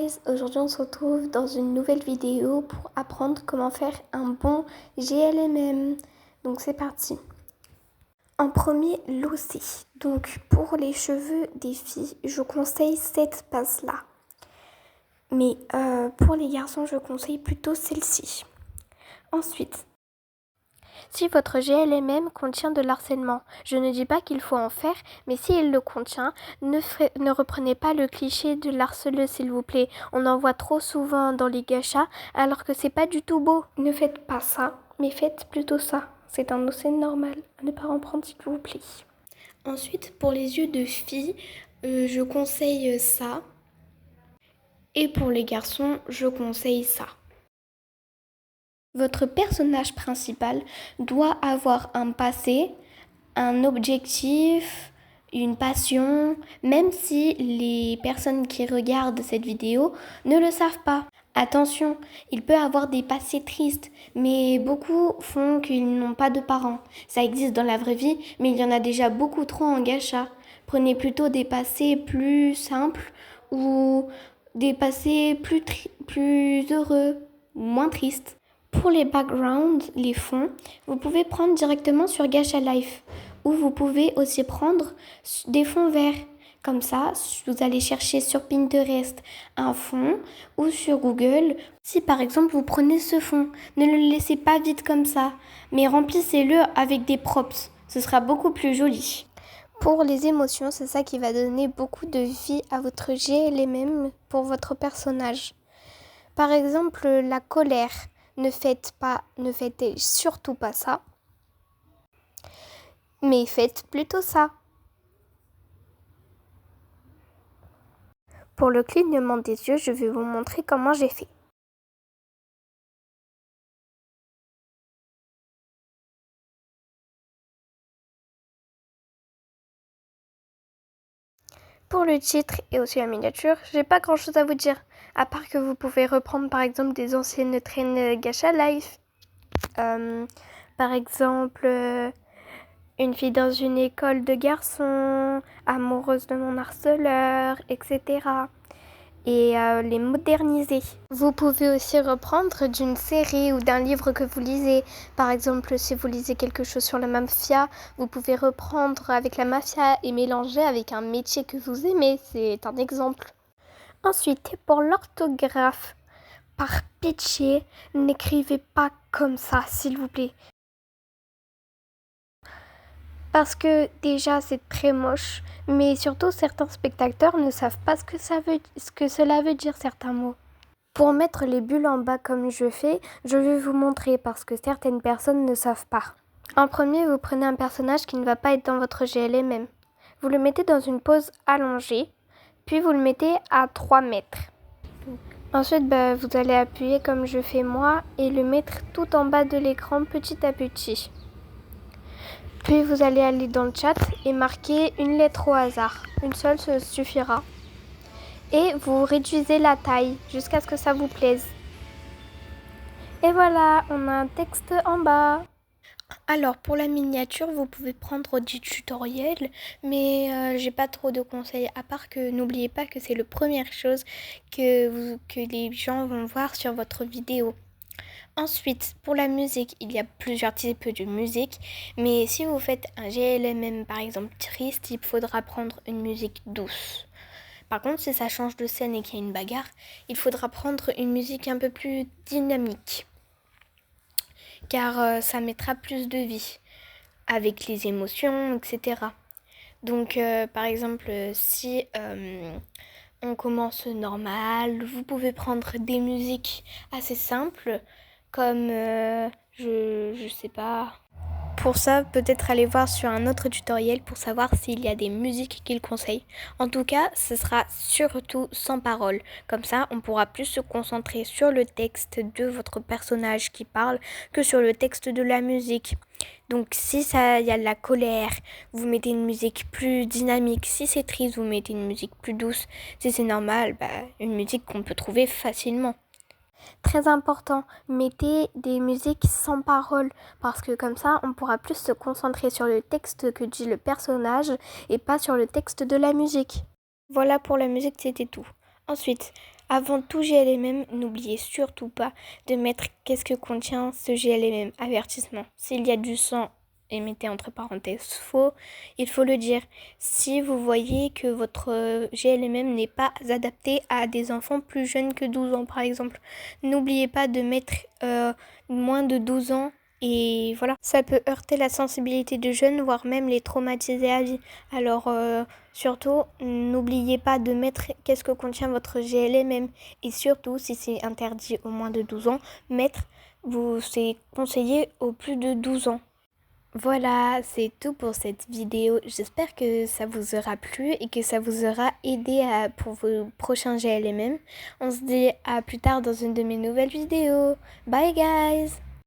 guys, aujourd'hui on se retrouve dans une nouvelle vidéo pour apprendre comment faire un bon GLMM. Donc c'est parti. En premier, l'OC. Donc pour les cheveux des filles, je conseille cette base-là. Mais pour les garçons, je conseille plutôt celle-ci. Ensuite, si votre GLMM contient de l'harcèlement, je ne dis pas qu'il faut en faire, mais s'il le contient, ne reprenez pas le cliché de l'harceleuse s'il vous plaît. On en voit trop souvent dans les gachas, alors que c'est pas du tout beau. Ne faites pas ça, mais faites plutôt ça. C'est un océan normal, à ne pas en prendre s'il vous plaît. Ensuite, pour les yeux de filles, je conseille ça. Et pour les garçons, je conseille ça. Votre personnage principal doit avoir un passé, un objectif, une passion, même si les personnes qui regardent cette vidéo ne le savent pas. Attention, il peut avoir des passés tristes, mais beaucoup font qu'ils n'ont pas de parents. Ça existe dans la vraie vie, mais il y en a déjà beaucoup trop en gacha. Prenez plutôt des passés plus simples ou des passés plus heureux, moins tristes. Pour les backgrounds, les fonds, vous pouvez prendre directement sur Gacha Life ou vous pouvez aussi prendre des fonds verts. Comme ça, vous allez chercher sur Pinterest un fond ou sur Google. Si par exemple vous prenez ce fond, ne le laissez pas vide comme ça, mais remplissez-le avec des props. Ce sera beaucoup plus joli. Pour les émotions, c'est ça qui va donner beaucoup de vie à votre GLMM pour votre personnage. Par exemple, la colère. Ne faites surtout pas ça, mais faites plutôt ça. Pour le clignement des yeux, je vais vous montrer comment j'ai fait. Pour le titre et aussi la miniature, j'ai pas grand chose à vous dire, à part que vous pouvez reprendre par exemple des anciennes traînes Gacha Life. Par exemple, une fille dans une école de garçons, amoureuse de mon harceleur, etc. Et les moderniser. Vous pouvez aussi reprendre d'une série ou d'un livre que vous lisez. Par exemple, si vous lisez quelque chose sur la mafia, vous pouvez reprendre avec la mafia et mélanger avec un métier que vous aimez. C'est un exemple. Ensuite, pour l'orthographe, par pitié, n'écrivez pas comme ça, s'il vous plaît. Parce que déjà c'est très moche, mais surtout certains spectateurs ne savent pas ce que cela veut dire certains mots. Pour mettre les bulles en bas comme je fais, je vais vous montrer parce que certaines personnes ne savent pas. En premier, vous prenez un personnage qui ne va pas être dans votre GLMM. Vous le mettez dans une pose allongée, puis vous le mettez à 3 mètres. Ensuite, vous allez appuyer comme je fais moi et le mettre tout en bas de l'écran petit à petit. Puis vous allez aller dans le chat et marquer une lettre au hasard. Une seule suffira. Et vous réduisez la taille jusqu'à ce que ça vous plaise. Et voilà, on a un texte en bas. Alors pour la miniature, vous pouvez prendre du tutoriel, mais j'ai pas trop de conseils, à part que n'oubliez pas que c'est la première chose que les gens vont voir sur votre vidéo. Ensuite, pour la musique, il y a plusieurs types de musique, mais si vous faites un GLMM par exemple triste, il faudra prendre une musique douce. Par contre, si ça change de scène et qu'il y a une bagarre, il faudra prendre une musique un peu plus dynamique, car ça mettra plus de vie avec les émotions, etc. Donc, par exemple, si on commence normal, vous pouvez prendre des musiques assez simples, comme, je sais pas. Pour ça, peut-être aller voir sur un autre tutoriel pour savoir s'il y a des musiques qu'il conseille. En tout cas, ce sera surtout sans parole. Comme ça, on pourra plus se concentrer sur le texte de votre personnage qui parle que sur le texte de la musique. Donc si il y a de la colère, vous mettez une musique plus dynamique. Si c'est triste, vous mettez une musique plus douce. Si c'est normal, une musique qu'on peut trouver facilement. Très important, mettez des musiques sans parole parce que comme ça on pourra plus se concentrer sur le texte que dit le personnage et pas sur le texte de la musique. Voilà pour la musique, c'était tout. Ensuite, Avant tout GLMM, n'oubliez surtout pas de mettre qu'est-ce que contient ce GLMM. Avertissement. S'il y a du sang, et mettez entre parenthèses faux, il faut le dire. Si vous voyez que votre GLMM n'est pas adapté à des enfants plus jeunes que 12 ans par exemple, n'oubliez pas de mettre moins de 12 ans. Et voilà, ça peut heurter la sensibilité de jeunes, voire même les traumatiser à vie. Alors surtout, n'oubliez pas de mettre qu'est-ce que contient votre GLMM. Et surtout, si c'est interdit aux moins de 12 ans, c'est conseillé aux plus de 12 ans. Voilà, c'est tout pour cette vidéo. J'espère que ça vous aura plu et que ça vous aura aidé pour vos prochains GLMM. On se dit à plus tard dans une de mes nouvelles vidéos. Bye guys!